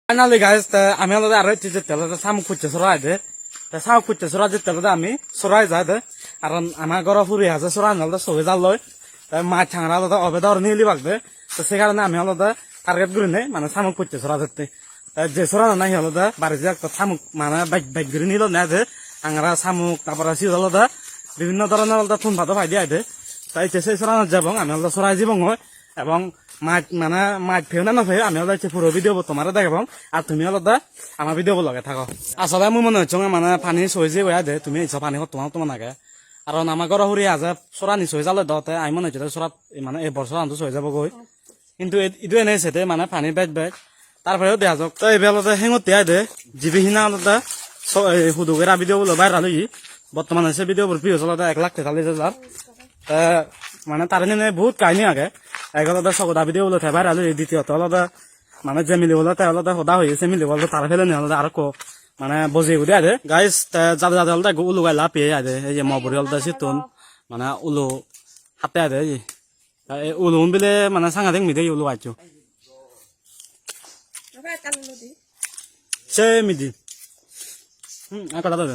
Finally guys আমি আলাদা আরো তেলতে শামুক খুঁজছে সরাই দে শামুক খুঁজছে সরা যে তেলতে আমি সরাই যাই দে আর আমার ঘর ফুরি আছে সরাই নালতে সবে জাল লয় মাছ ছাঙরা আলাদা অবেদা আর নিলি বাগবে তো সে কারণে আমি আলাদা টার্গেট করি নেই মানে শামুক খুঁজছে সরা ধরতে যে সরা নাই আলাদা বাড়িতে একটা শামুক মানে বাইক করে নিল না যে আংরা শামুক তারপরে সিজ আলাদা বিভিন্ন ধরনের আলাদা ফোন ভাতো ভাই দিয়ে দে তাই সেই সরানো যাব আমি আলাদা সরাই জীবন হয় এবং মাছ মানে মাছ ফেও না ফেও আমি আলাদা পুরো ভিডিও তোমার দেখাব আর তুমি আলাদা আমার ভিডিও লগে থাকো আসলে মোৰ মনে হচ্ছে মানে পানী চইজে ওয়া দে তুমি ইচ্ছা পানী তোমার নাগে আর আমার ঘর হুরি আজে চরা নিচই যালে দতে আমি মনে হচ্ছে চরাত মানে এই বছর আনতো চই যাব গই কিন্তু ইটো এনে সেতে মানে পানী বেগ বেগ তারপরেও দেখা যাক তো এই বেলাতে হেঙতে আই দে জিবিহীনা আলাদা হুদুগেরা ভিডিও বলো বাইরে লই বর্তমানে সে ভিডিও ভিউ চলাতে 1 লাখ 43,000 মানে তার নিয়ে বহুত কাহিনী আগে এগারোটা সগদা ভিডিও বলো বাইরে আলো দ্বিতীয়ত আলাদা মানে যে মিলি বলো তাই আলাদা সদা হয়েছে মিলি বলো তার ফেলে নিয়ে আলাদা আর মানে বজি উঠে আদে গাইস যাতে যাতে আলাদা উলু গাই লাপিয়ে আদে এই যে মবরি আলাদা সিতুন মানে উলু হাতে আদে এই উলু বিলে মানে সাংঘাতিক মিদে উলু আইছো সে মিদি একটা দাদা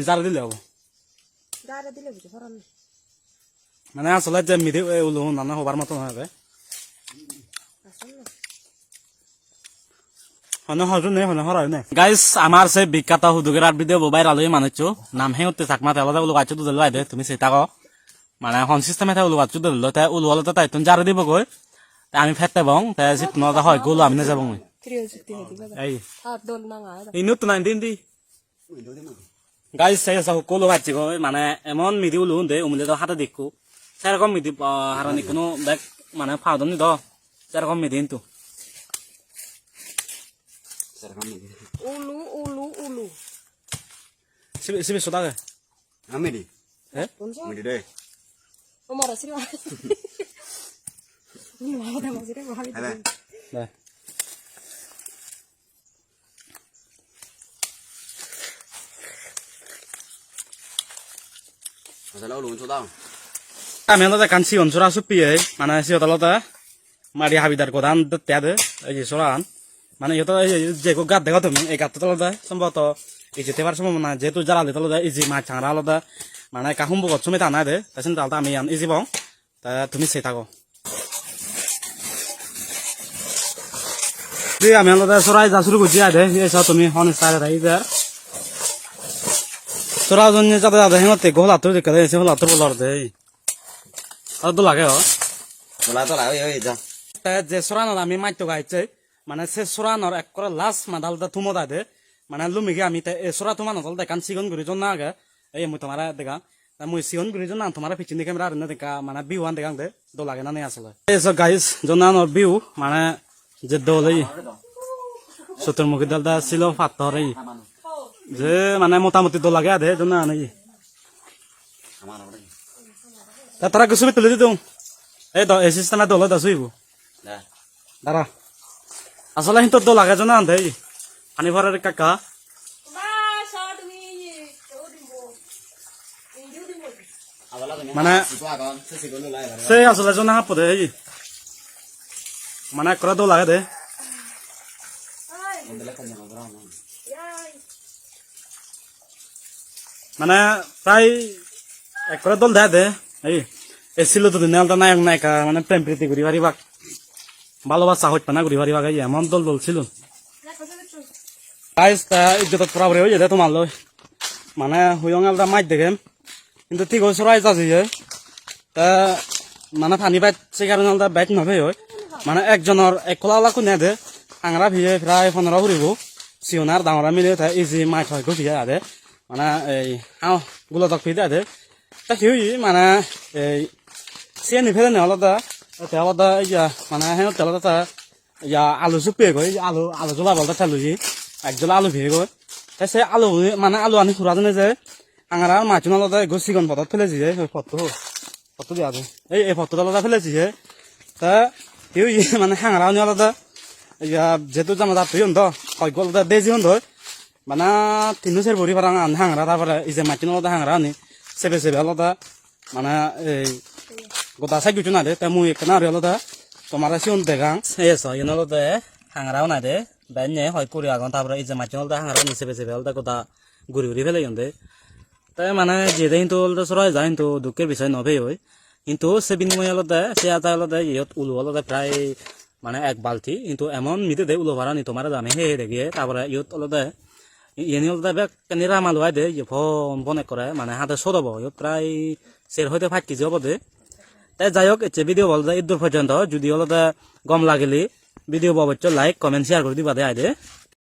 যারা দিলে হবো মানে আসলে যে মিদি উলু নানা হবার মতন হবে গাইস আমার সে বিখ্যাত হুদুগের ভিডিও বাইর আলোই মানেছো নাম হে উঠতে থাকমা তাহলে উলু গাছ দুধ লাই দে তুমি সেটা কো মানে হন সিস্টেমে উলু গাছ দুধ তাই উলু হলে তাই তুমি যারা দিব গই আমি ফেটতে বং তাই সিট নদা হয় গোলো আমি না যাব এই ইনু তো নাইন দিন দি গাইস সেই সব কোলো বাচ্চি গো মানে এমন মিদি উলু দে উমলে তো হাতে দেখো সেরকম মিদি হারানি কোনো দেখ মানে ফাউদনি দ সেরকম মিদি কিন্তু Ulu, ulu, ulu. Sibi sudah ke? Ami di. Ami di deh. Umar sih mah. Ini lah udah masih deh mahal itu. Nah. Masalah ulu untuk tahu. Kami ada kan si unsur asupi ya, mana si otak otak, mari habidar kodan tiada, aja soran. মানে ইহত যে গাত দেখো তুমি এই গাতটা আলাদা সম্ভবত এই যেতে পারছো না যেহেতু জ্বালালে আলাদা এই যে মাছ ছাড়া আলাদা মানে কাহুম বগত সময় টানা দে তাছন তালটা আমি ইজি বং তা তুমি সে থাকো আমি আলাদা সরাই যা শুরু করছি আদে এসব তুমি হন স্টাইল রাই দে সরা জন্য যাতে যাতে হেমতে গোলা তো দেখে এসে হলা তো বলার দে আর তো লাগে Bola tu lah, oi jam. তা যে সরানো আমি মাইত তো গাইছে মানে সে সোরানোর এক করে লাস্ট মাদালটা তুমো দে মানে লুমিকে আমি সোরা তোমার নজল দেখান সিগন ঘুরি জন না আগে এই মুই তোমার দেখা মুই সিগন ঘুরি জন না তোমার পিছনে ক্যামেরা আর দেখা মানে ভিউ আন দেখাং দে দো লাগে না নেই আসলে এই সব গাইস জনানোর ভিউ মানে যে দোলেই সতর্মুখী দলটা ছিল পাথর এই যে মানে মোটামুটি দো লাগে দে জন না নাকি তারা কিছু তুলে দিত এই তো এই সিস্টেমে দোলে দাসুইব দাঁড়া আসলে হিন্তর দো লাগে না আনতে পানি ভরার কাকা মানে সেই আসলে জন হাপ দে মানে করে দো লাগে দে মানে প্রায় এক করে দল দেয় দে এই এসিল তো দিন নায়ক নায়িকা মানে প্রেম প্রীতি করি পারি বাক ভালোবাসা হইতে না ঘুরি পারি বাগাই এমন দল দল ছিল ইজ্জত পুরাপুরি হয়ে যেতে তোমার লই মানে হুয়ং আলদা মাছ দেখেন কিন্তু ঠিক হয়েছে রাইজ আছে তা মানে পানি বাইট সে কারণে আলদা বাইট নভে হয় মানে একজনের এক কলা লাখো নেয় দে আংরা ভিজে প্রায় 15 ঘুরিব সিওনার ডাঙরা মিলে ইজি মাছ হয় গো ভিজে আদে মানে এই হাও গুলো তক ভিজে আদে তা হিউই মানে এই সিয়ানি ফেলে নে আলাদা আলাদা ইয়া মানে হ্যাঁ তেলাদা ইয়া আলু চুপিয়ে গই আলু জ্বলা বলতে তেলুজি এক জলা আলু ভিজে গই তাই সে আলু মানে আলু আনি খুরা জানে যে আঙারা মাছুন আলাদা গছিগন পথত ফেলেছি যে ফটো দিয়া দে এই ফটোটা আলাদা ফেলেছি যে তা হিউই মানে হাঙারা আনি আলাদা ইয়া যেহেতু জানা যাত হইন তো হয় গল দেজি হন ধর মানে তিনু সের ভরি পারা হাঙারা তারপরে এই যে মাছুন আলাদা হাঙারা আনি সেবে আলাদা মানে এই গোটা সাই কিছু না দে তা মুই একটা না হলো দা তোমার সিউন দেখাং এস ইন হলো দে হাংরাও না দে বেনে হয় পুরি আগুন তারপরে এই যে মাছ হলো দা হাংরাও নিচে বেঁচে হলো দা গোটা ঘুরি ঘুরি ফেলে গেন্দে তাই মানে যেটা কিন্তু হলো সরাই যায় কিন্তু দুঃখের বিষয় নবে হয় কিন্তু সে বিনিময় হলো দে সে আতা হলো দে ইয়ত উলু হলো দে প্রায় মানে এক বালতি কিন্তু এমন মিতে দে উলো ভাড়া নি তোমার দামে হে দেখিয়ে তারপরে ইয়ত হলো দে ইয়ে হলো দে নিরা মালুয়াই দে ফোন বনে করে মানে হাতে সরব ইয়ত প্রায় সের হইতে 5 কেজি হব দে তাই যাই হোক এতে ভিডিও বল দে ইদুর পর্যন্ত যদি হলো দে গম লাগিলি ভিডিও পাবচ্ছ লাইক কমেন্ট শেয়ার করে দিবা দে আইদে